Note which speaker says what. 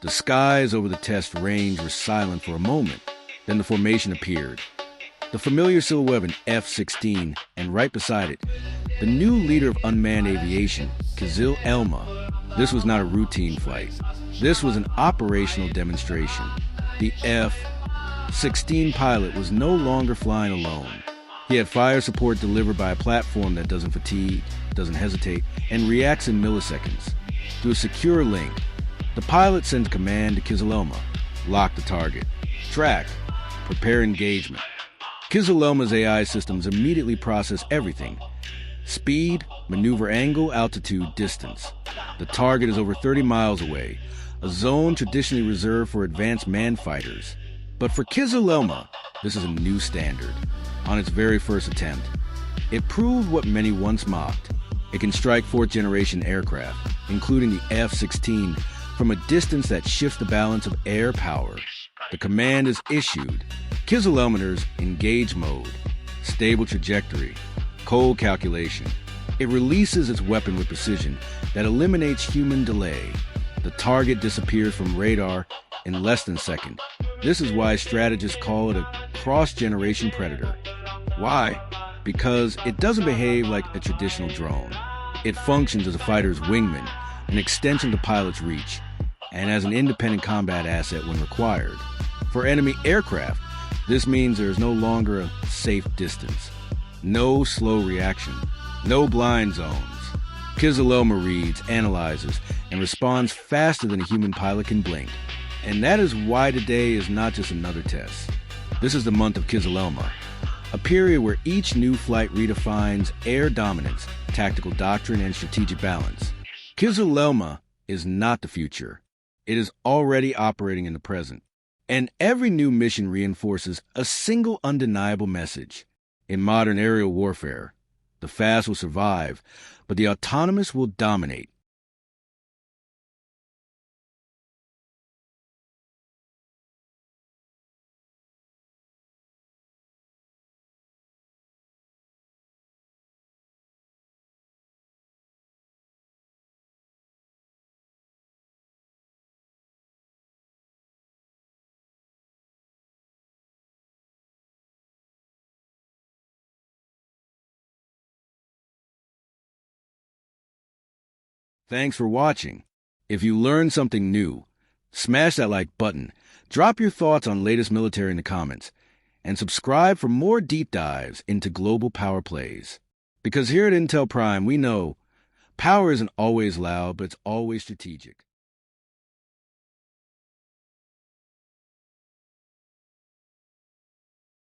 Speaker 1: The skies over the test range were silent for a moment. Then the formation appeared. The familiar silhouette of an F-16, and right beside it, the new leader of unmanned aviation, KIZILELMA. This was not a routine flight. This was an operational demonstration. The F-16 pilot was no longer flying alone. He had fire support delivered by a platform that doesn't fatigue, doesn't hesitate, and reacts in milliseconds. Through a secure link, the pilot sends command to KIZILELMA. Lock the target. Track. Prepare engagement. KIZILELMA's AI systems immediately process everything. Speed, maneuver angle, altitude, distance. The target is over 30 miles away, a zone traditionally reserved for advanced manned fighters. But for KIZILELMA, this is a new standard. On its very first attempt, it proved what many once mocked. It can strike fourth-generation aircraft, including the F-16, from a distance that shifts the balance of air power. The command is issued. KIZILELMA's engage mode, stable trajectory, cold calculation. It releases its weapon with precision that eliminates human delay. The target disappears from radar in less than a second. This is why strategists call it a cross-generation predator. Why? Because it doesn't behave like a traditional drone. It functions as a fighter's wingman, an extension of the pilot's reach, and as an independent combat asset when required. For enemy aircraft, this means there is no longer a safe distance, no slow reaction, no blind zones. KIZILELMA reads, analyzes, and responds faster than a human pilot can blink. And that is why today is not just another test. This is the month of KIZILELMA, a period where each new flight redefines air dominance, tactical doctrine, and strategic balance. KIZILELMA is not the future. It is already operating in the present. And every new mission reinforces a single undeniable message. In modern aerial warfare, the fast will survive, but the autonomous will dominate. Thanks for watching. If you learned something new, smash that like button, drop your thoughts on latest military in the comments, and subscribe for more deep dives into global power plays. Because here at Intel Prime, we know power isn't always loud, but it's always strategic.